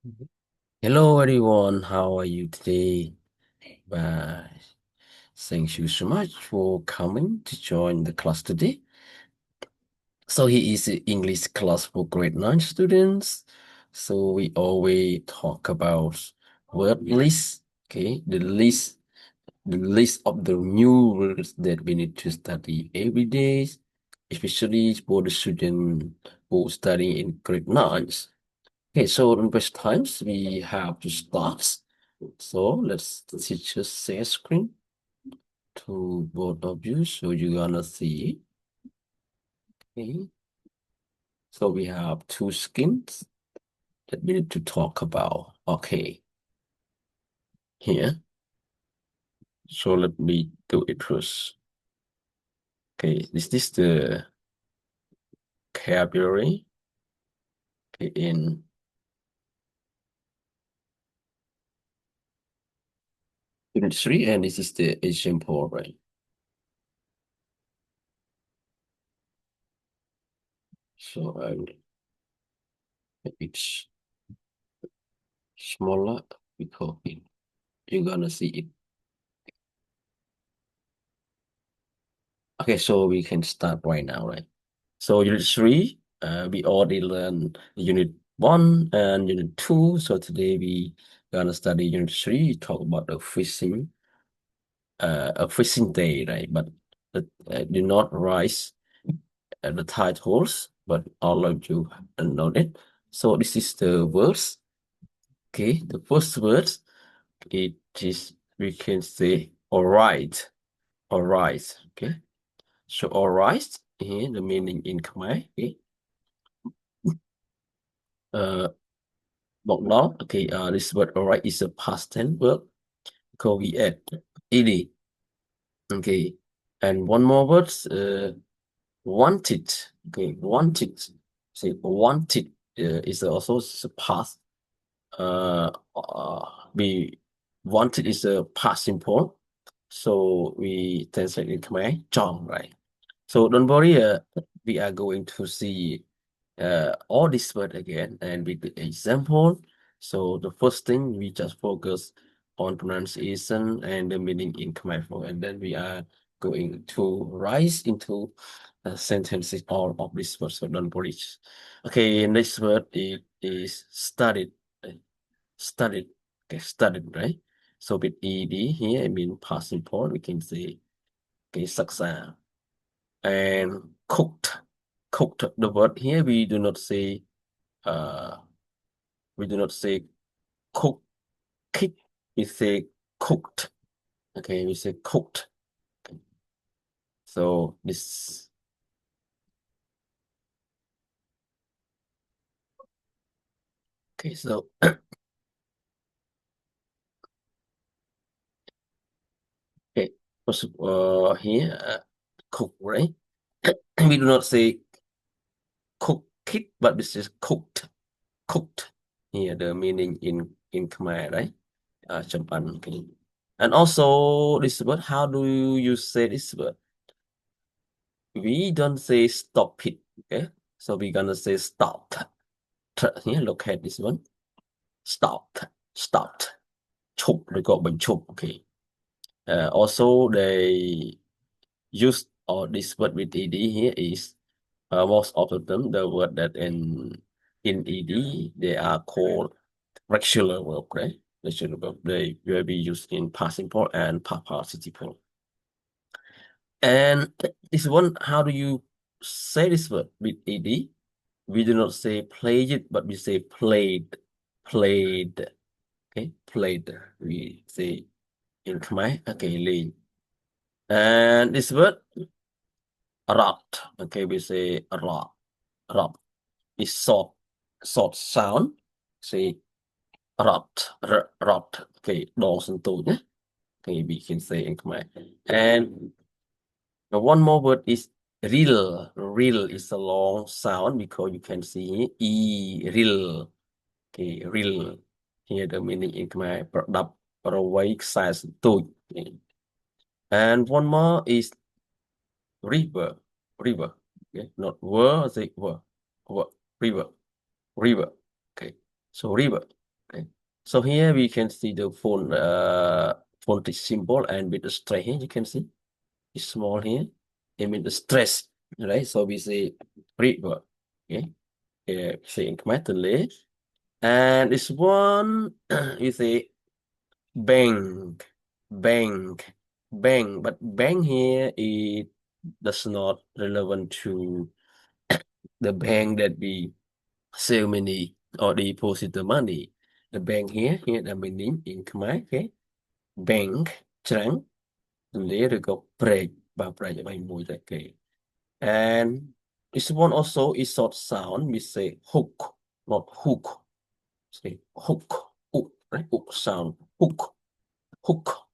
Mhm. Hello everyone, how are you today? Uh, Thank you so much for coming to join the class today. So here is the English class for grade 9 students. So we always talk about word list, okay? The list of the new words that we need to study every day, especially for the student who study in grade 9. Okay, so in best times we have to start. So let's teacher share screen to both of you so you're gonna see. Okay, so we have two skins that we need to talk about. Okay, here. So let me do it first. Okay, is this the vocabulary? Okay, in unit 3, and this is the example, right? So I will make it smaller because you're gonna see it. Okay, so we can start right now, right? So unit 3, we already learned unit 1 and unit 2. So today we gonna study unit 3, talk about a fishing day, right? But do not write the titles, but all of you know it. So this is the words. Okay, the first word, it is, we can say all right, all right. Okay, so all right here the meaning in Khmer. Okay, uh,บอกน้อง okay, this word all right is a past tense verb because we add ed. Okay, and one more word, wanted. Okay, wanted. Say wanted is also past. We wanted is a past simple, so we translate in Khmer, chong, right? So don't worry, we are going to see all this word again and with the example. So the first thing we just focus on pronunciation and the meaning in Khmer, and then we are going to rise into sentences all of this word. So don't worry. Okay, next word it is studied. uh, Studied. Okay, studied, right? So with ed here, I mean past simple, we can say okay, success and cooked. Cooked. The word here uh we do not say cook kick, we say cooked. Okay, we say cooked. Okay. So this okay, so okay, first here cook, right? We do not say cook it, but this is cooked. Cooked. Here the meaning in Khmer, right? Champan. Okay. And also this word, how do you say this word? We don't say stop it. Okay. So we're gonna say stopped. Here, look at this one. Stopped. Stopped. Chụp, they got bằng chụp. Okay. Also they use or this word with ed here is most of the time the word that in ed they are called regular verb, right? Regular verb. They will be used in past simple and past participle. And this one, how do you say this word with ed? We do not say play it, but we say played. Played. Okay, played. We say in Khmer. Okay, lean. And this word, rot. Okay, we say rot. Rot is short sound. Say rot. Rot. Okay, dos and two. Okay, we can say in Khmer. And one more word is real. Real is a long sound because you can see real. Okay, real. Here the meaning in Khmer ប្រដាប់ប្រវ័យខ្សែសន្ទូច Okay. And one more is river. River. Okay, not were, say were. River. River. Okay. So river. So here we can see the phonetic symbol, and with the stress here, you can see it's small here. It means the stress, right? So we say river, okay? Yeah, say in Khmer, and this one you say bank, bank, bank. But bank here it does not relevant to the bank that we sell money or deposit the money. The bank here the meaning in Khmer, okay? Bank, trắng, lấy rồi có break, và break by mùi right, okay. And this one also is short sound. We say hook, not hook. Say hook, hook, right? Hook sound, hook, hook.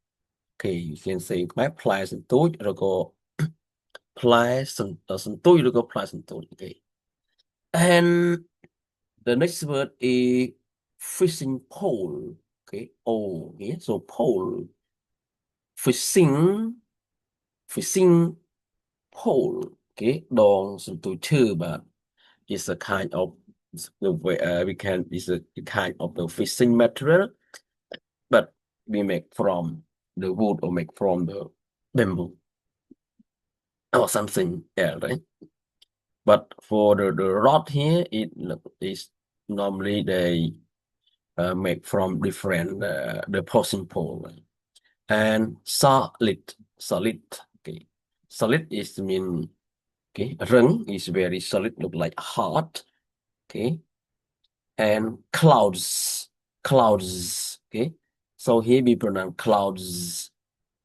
Okay, you can say máy play sân túi rồi có play sân túi rồi có play sân túi. Okay. And the next word is fishing pole. Okay. Oh, yeah. So pole, fishing, fishing pole. Okay. Đòn sân túi chư bạn. Is a kind of the way we can is a kind of the fishing material, but we make from the wood or make from the bamboo or something else, right? But for the rod here, it is normally they make from different the posing pole, right? And solid. Okay, solid is mean okay. Rung is very solid, look like hard. Okay, and clouds, okay. So here we pronounce clouds,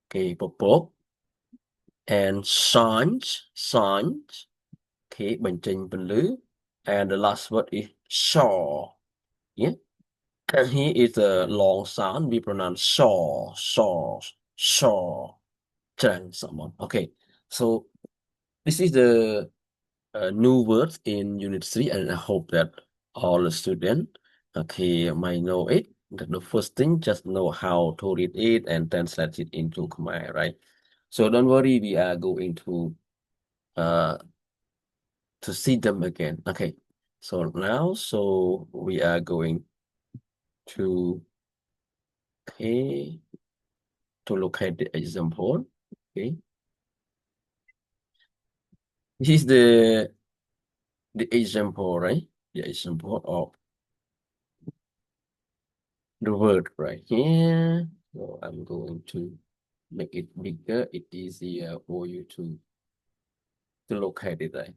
okay, purple. And signs, okay, bên trên bên lưới. And the last word is shore, yeah. And here is a long sound, we pronounce shore, someone. Okay, so this is the new words in Unit 3, and I hope that all the students okay might know it. The first thing, just know how to read it and translate it into Khmer, right? So don't worry, we are going uh to see them again. Okay, so now we are going to okay to look at the example. Okay, this is the example, right? The example of the word right here. So I'm going to make it bigger. It easier for you to locate it, right?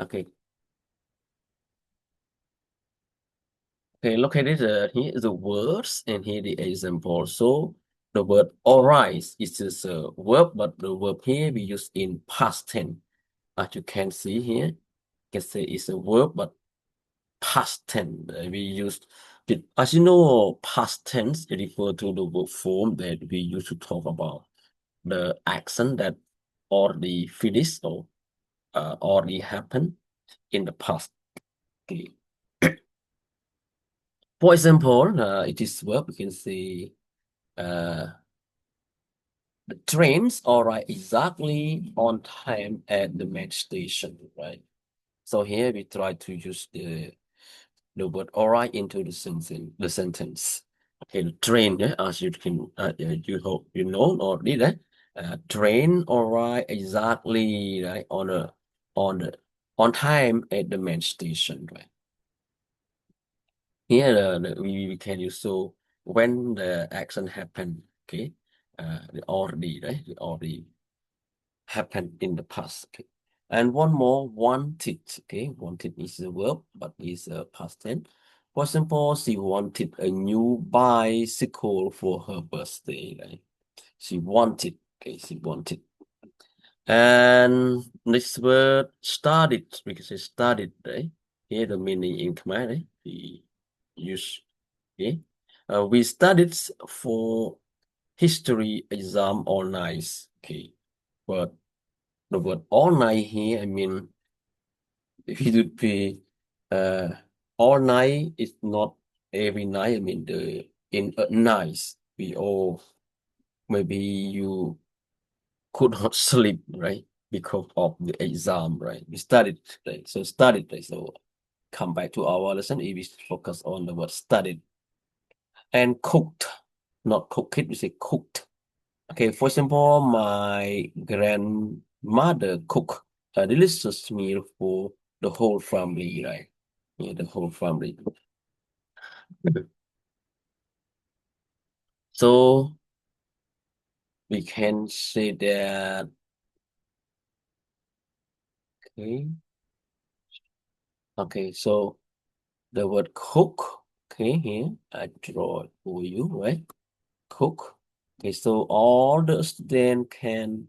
Okay. Okay, locate it here is the words and here the example. So the word alright is just a verb, but the verb here we use in past tense. As you can see here, you can say it's a verb, but past tense. We used it. As you know, past tense refer to the verb form that we used to talk about the action that already finished or already happened in the past. Okay. For example, it is verb. You can say the trains arrive exactly on time at the main station, right? So here we try to use the word arrive into the sentence. The sentence. Okay, the train, yeah, as you can you hope you know already that train arrive exactly right on the on time at the main station, right? Here we can use so when the action happen, okay, the already, right? The already happened in the past. Okay. And one more, wanted. Okay, wanted is a verb, but is a past tense. For example, she wanted a new bicycle for her birthday. Right? She wanted. Okay, she wanted. And next word, studied. We can say studied. Right? Here the meaning in Khmer. Right? We use. Okay. We studied for history exam all night. Okay, but the word all night here, I mean, if it would be all night is not every night. I mean, the in a night, we all maybe you could not sleep, right? Because of the exam, right? We studied, right? So studied, right? So come back to our lesson. If we focus on the word studied. and cooked, not cook it, we say cooked. Okay, for example, my grandmother cook a delicious meal for the whole family, right? Yeah, the whole family. So we can say that, okay, okay, so the word cook, okay, here I draw it for you, right? Cook. Okay, so all the student can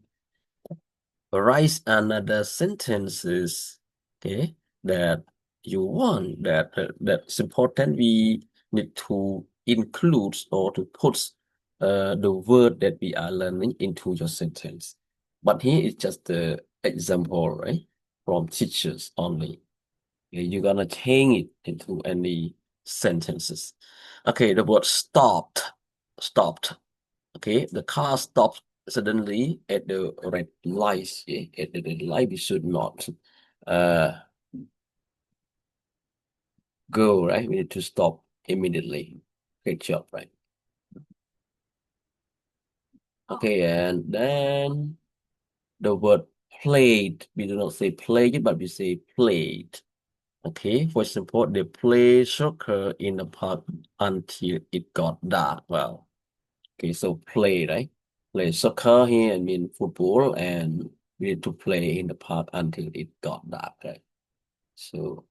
write another sentences, okay, that you want, that's important. We need to include or to put the word that we are learning into your sentence. But here is just the example, right? From teachers only. Okay, you're gonna change it into any sentences. Okay, the word stopped. Stopped. Okay, the car stopped suddenly at the red light. Yeah? At the red light, we should not uh go, right? We need to stop immediately. Great job, right? Okay, and then the word played. We do not say played, but we say played. Okay, for example, they play soccer in the park until it got dark. Well, okay, so play, right? Play soccer here, I mean football, and we need to play in the park until it got dark, right? So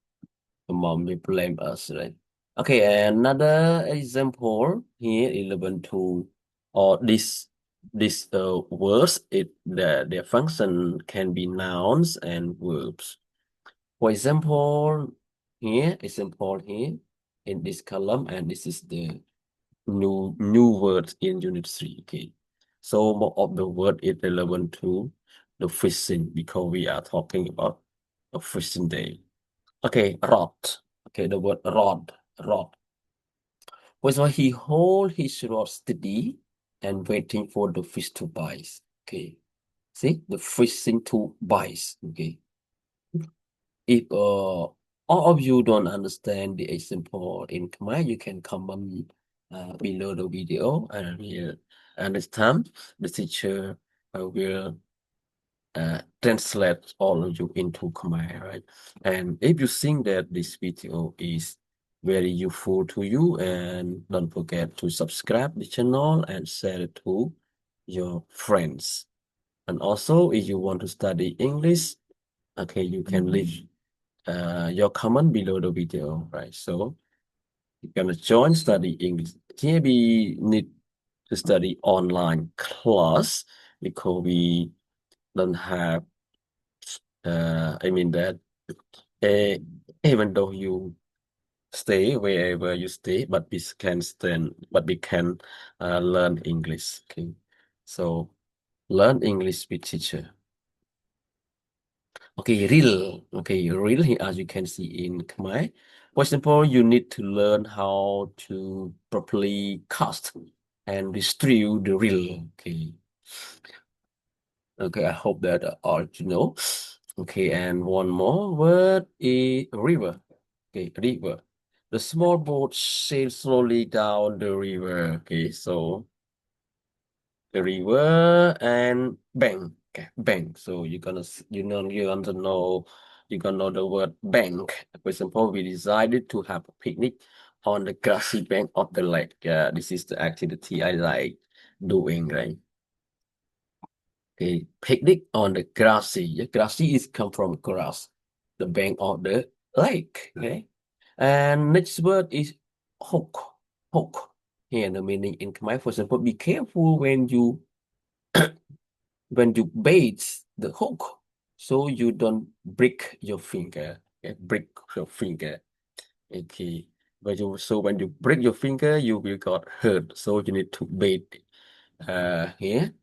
the mom will blame us, right? Okay, another example here, 11 2, or this words, their function can be nouns and verbs. For example here in this column, and this is the new words in unit 3. Okay, so more of the word is relevant to the fishing because we are talking about a fishing day. Okay, rod. Okay, the word rod. Was why he hold his rod steady and waiting for the fish to bite. Okay, see the fishing to bite. Okay, if all of you don't understand the example in Khmer, you can comment below the video, and here, and this time the teacher will translate all of you into Khmer, right? And if you think that this video is very useful to you, and don't forget to subscribe the channel and share it to your friends. And also, if you want to study English, okay, you can leave your comment below the video, right? So you're gonna join study English. Here we need to study online class because we don't have I mean that uh, even though you stay wherever you stay, but we can stand, but we can learn English. Okay, so learn English with teacher. Okay, real. Okay, real here, as you can see in Khmer. For example, you need to learn how to properly cast and distribute the reel. Okay. Okay, I hope that all you know. Okay, and one more word is river. Okay, river. The small boat sails slowly down the river. Okay, so the river and bank. Okay, bank. So you're gonna know the word bank. For example, we decided to have a picnic on the grassy bank of the lake. Yeah, this is the activity I like doing, right? Okay, picnic on the grassy. Yeah, grassy is come from grass, the bank of the lake. Okay, and next word is hook. Hook. Here the meaning in Khmer, for example, be careful when you bait the hook, so you don't break your finger. Okay? Break your finger. Okay. When you break your finger, you will got hurt. So you need to bait here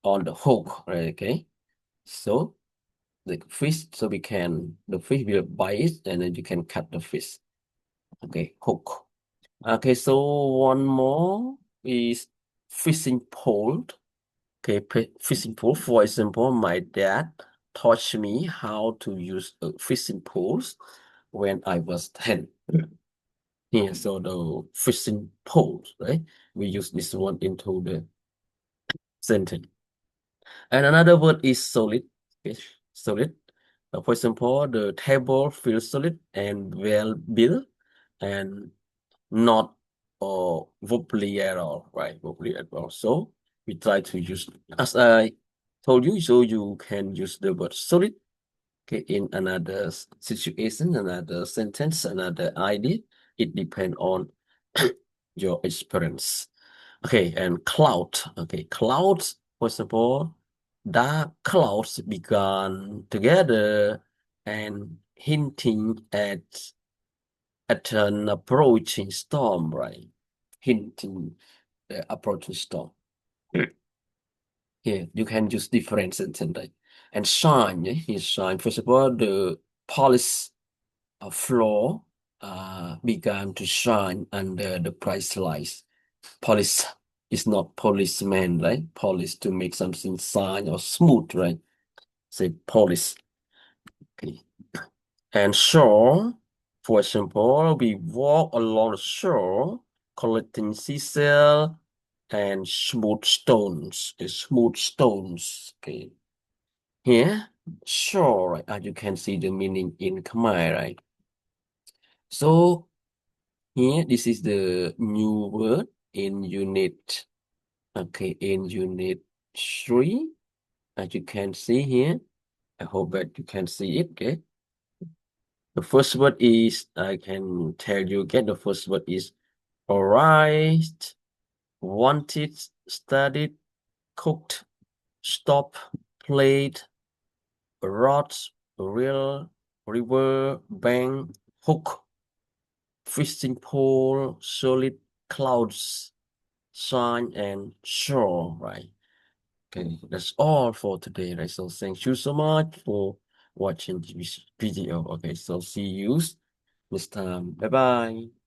on the hook. Right? Okay. So the fish, so the fish will bite and then you can cut the fish. Okay, hook. Okay, so one more is fishing pole. Okay, fishing pole. For example, my dad taught me how to use a fishing poles when I was 10. Here, so the fishing pole, right? We use this one into the sentence. And another word is solid. Okay, solid. For example, the table feels solid and well built and not wobbly at all, right? Wobbly at all. So we try to use, as I told you, so you can use the word solid, okay, in another situation, another sentence, another idea. It depends on your experience. Okay, and cloud. Okay, clouds, first of all, dark clouds began together and hinting at an approaching storm, right? Hinting the approaching storm. Yeah, you can use different sentence, right? And shine, yeah, is shine. First of all, the polished floor began to shine under the bright lights. Polish is not policeman, right? Polish to make something shine or smooth, right? Say polish. Okay. And shore, for example, we walk along the shore, collecting seashell and smooth stones. The smooth stones. Okay. Here, shore, right? As you can see the meaning in Khmer, right? So here, this is the new word in unit. Okay, in unit 3, as you can see here, I hope that you can see it. Okay, the first word is, I can tell you again, the first word is alright, wanted, studied, cooked, stop, played, rod, reel, river, bank, hook, fishing pole, solid, clouds, sign, and shore, right? Okay, that's all for today, right? So thank you so much for watching this video. Okay, so see you next time. Bye bye.